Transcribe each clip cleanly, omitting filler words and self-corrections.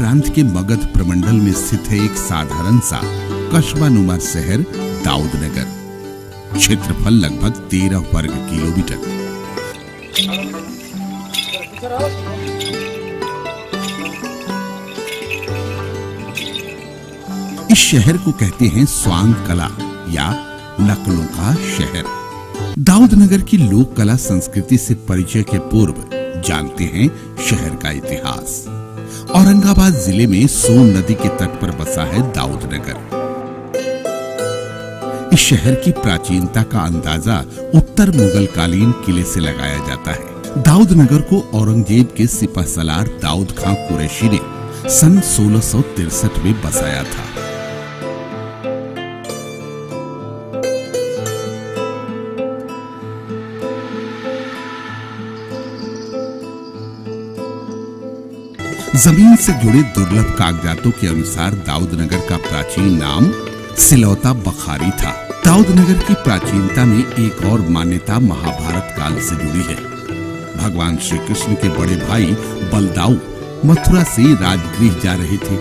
प्रांत के मगध प्रमंडल में स्थित है एक साधारण सा कस्बा-नुमा शहर दाऊदनगर। क्षेत्रफल लगभग 13 वर्ग किलोमीटर। इस शहर को कहते हैं स्वांग कला या नकलों का शहर। दाऊदनगर की लोक कला संस्कृति से परिचय के पूर्व जानते हैं शहर का इतिहास। औरंगाबाद जिले में सोन नदी के तट पर बसा है दाऊदनगर। इस शहर की प्राचीनता का अंदाजा उत्तर मुगल कालीन किले से लगाया जाता है। दाऊदनगर को औरंगजेब के सिपहसालार दाऊद खां कुरैशी ने सन 1663 में बसाया था। जमीन से जुड़े दुर्लभ कागजातों के अनुसार दाऊदनगर का प्राचीन नाम सिलौता बखारी था। दाऊदनगर की प्राचीनता में एक और मान्यता महाभारत काल से जुड़ी है। भगवान श्री कृष्ण के बड़े भाई बलदाऊ मथुरा से राजगृह जा रहे थे।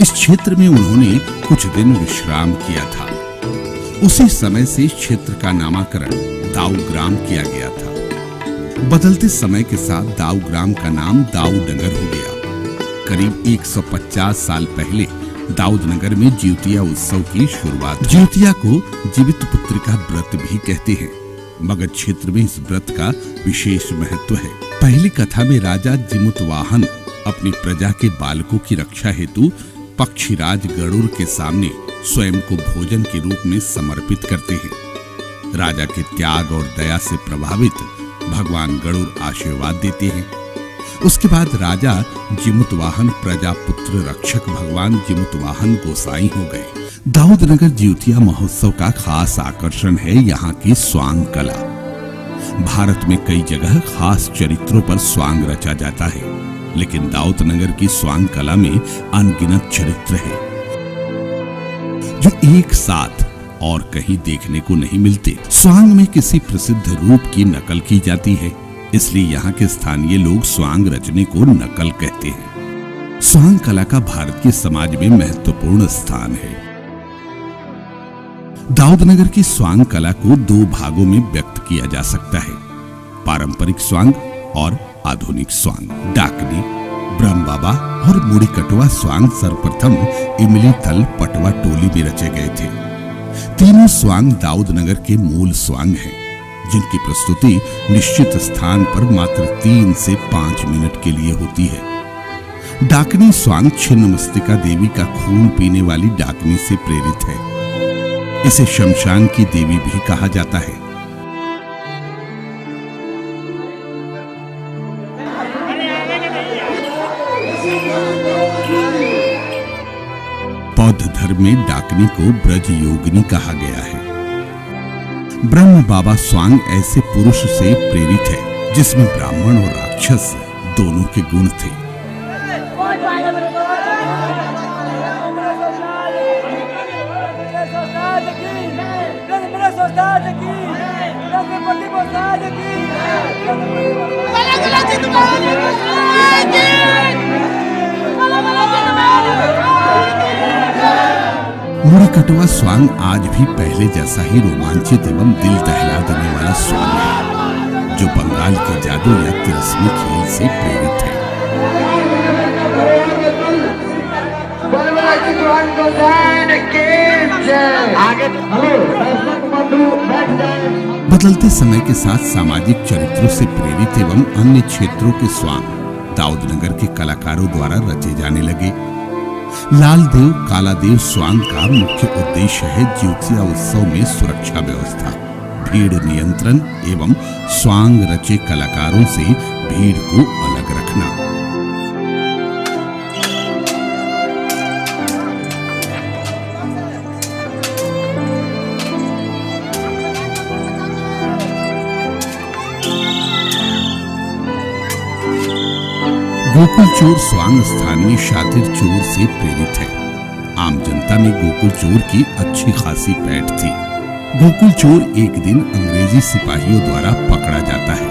इस क्षेत्र में उन्होंने कुछ दिन विश्राम किया था। उसी समय से इस क्षेत्र का नामकरण दाऊ ग्राम किया गया था। बदलते समय के साथ दाऊ ग्राम का नाम दाऊदनगर हो गया। करीब 150 साल पहले दाऊदनगर में जिउतिया उत्सव की शुरुआत। जिउतिया को जीवित पुत्र का व्रत भी कहते हैं। मगध क्षेत्र में इस व्रत का विशेष महत्व है। पहली कथा में राजा जिमुतवाहन अपनी प्रजा के बालकों की रक्षा हेतु पक्षीराज गरुड़ के सामने स्वयं को भोजन के रूप में समर्पित करते हैं। राजा के त्याग और दया से प्रभावित भगवान गरुड़ आशीर्वाद देते हैं। उसके बाद राजा जिमुतवाहन प्रजापुत्र रक्षक भगवान जिमुतवाहन गोसाई हो गए। दाऊदनगर जिउतिया महोत्सव का खास आकर्षण है यहाँ की स्वांग कला। भारत में कई जगह खास चरित्रों पर स्वांग रचा जाता है, लेकिन दाऊदनगर की स्वांग कला में अनगिनत चरित्र है जो एक साथ और कहीं देखने को नहीं मिलते। स्वांग में किसी प्रसिद्ध रूप की नकल की जाती है, इसलिए यहाँ के स्थानीय लोग स्वांग रचने को नकल कहते हैं। स्वांग कला का भारत के समाज में महत्वपूर्ण स्थान है। दाऊदनगर की स्वांग कला को 2 भागों में व्यक्त किया जा सकता है, पारंपरिक स्वांग और आधुनिक स्वांग। डाकनी, ब्रह्म बाबा और मुड़ी कटवा स्वांग सर्वप्रथम इमली तल पटवा टोली में रचे गए थे। तीनों स्वांग दाऊदनगर के मूल स्वांग हैं, जिनकी प्रस्तुति निश्चित स्थान पर मात्र 3 से 5 मिनट के लिए होती है। डाकनी स्वांग छिन्नमस्तिका देवी का खून पीने वाली डाकनी से प्रेरित है। इसे शमशान की देवी भी कहा जाता है। बौद्ध धर्म में डाकनी को ब्रज योगिनी कहा गया है। ब्रह्म बाबा स्वांग ऐसे पुरुष से प्रेरित है जिसमें ब्राह्मण और राक्षस दोनों के गुण थे। मुड़ी कटवा स्वांग आज भी पहले जैसा ही रोमांचित एवं दिल दहला देने वाला स्वांग है, जो बंगाल के जादू या तिरस्मी खेल से प्रेरित है। बदलते समय के साथ सामाजिक चरित्रों से प्रेरित एवं अन्य क्षेत्रों के स्वांग दाऊदनगर के कलाकारों द्वारा रचे जाने लगे। लाल देव काला देव स्वांग का मुख्य उद्देश्य है जिउतिया उत्सव में सुरक्षा व्यवस्था, भीड़ नियंत्रण एवं स्वांग रचे कलाकारों से भीड़ को अलग रखना। गोकुल चोर स्वांग स्थानीय शातिर चोर से प्रेरित है। आम जनता में गोकुल चोर की अच्छी खासी पैठ थी। गोकुल चोर एक दिन अंग्रेजी सिपाहियों द्वारा पकड़ा जाता है।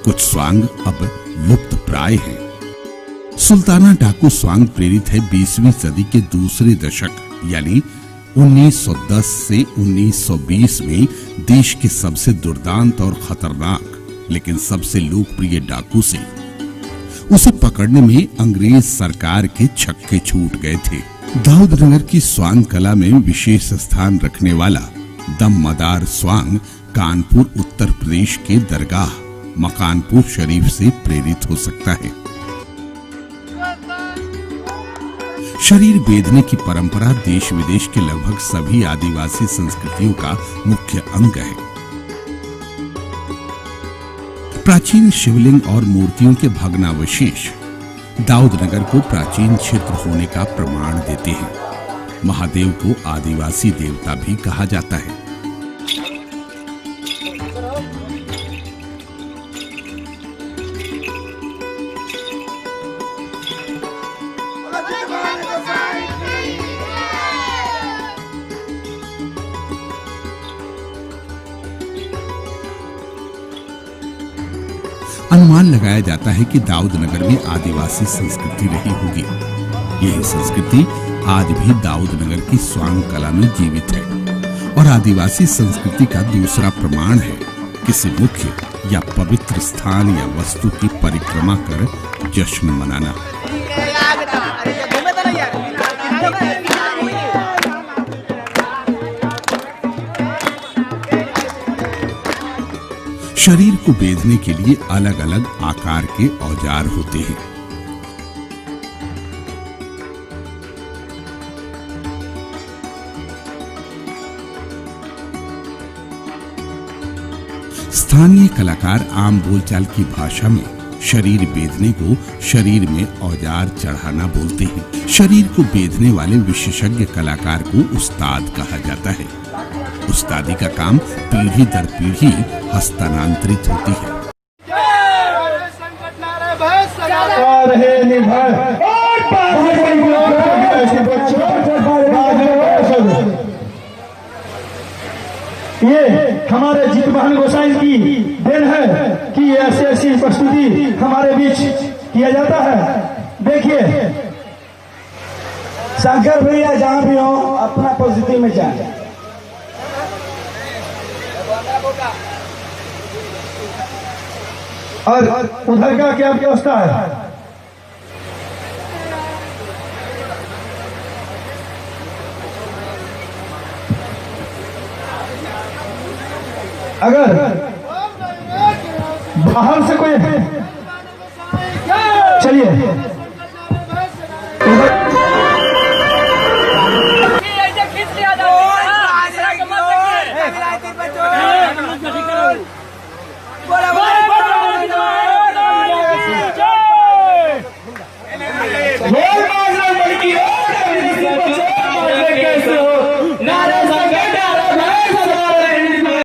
कुछ स्वांग अब लुप्त प्राय हैं। सुल्ताना डाकू स्वांग प्रेरित है 20वीं सदी के दूसरे दशक यानी 1910 से 1920 में देश के सबसे दुर्दांत और खतरनाक लेकिन सबसे लोकप्रिय डाकू से। उसे पकड़ने में अंग्रेज सरकार के छक्के छूट गए थे। दाऊदनगर की स्वांग कला में विशेष स्थान रखने वाला दमदार स्वांग कानपुर उत्तर प्रदेश के दरगाह मकानपुर शरीफ से प्रेरित हो सकता है। शरीर बेधने की परंपरा देश विदेश के लगभग सभी आदिवासी संस्कृतियों का मुख्य अंग है। प्राचीन शिवलिंग और मूर्तियों के भग्नावशेष दाऊदनगर को प्राचीन क्षेत्र होने का प्रमाण देते हैं। महादेव को आदिवासी देवता भी कहा जाता है। अनुमान लगाया जाता है कि दाऊदनगर में आदिवासी संस्कृति रही होगी। यही संस्कृति आज भी दाऊदनगर की स्वांग कला में जीवित है और आदिवासी संस्कृति का दूसरा प्रमाण है किसी मुख्य या पवित्र स्थान या वस्तु की परिक्रमा कर जश्न मनाना। शरीर को बेधने के लिए अलग अलग आकार के औजार होते हैं। स्थानीय कलाकार आम बोलचाल की भाषा में शरीर बेधने को शरीर में औजार चढ़ाना बोलते हैं। शरीर को बेधने वाले विशेषज्ञ कलाकार को उस्ताद कहा जाता है। उस्तादी का काम पीढ़ी दर पीढ़ी हस्तांतरित होती है। ये हमारे जितवाहन गोसाई की देन है कि ऐसी प्रस्तुति हमारे बीच किया जाता है। देखिए शंकर भैया जहां भी हो अपना परिस्थिति में जाए। और उधर का क्या व्यवस्था है? अगर बाहर से कोई चलिए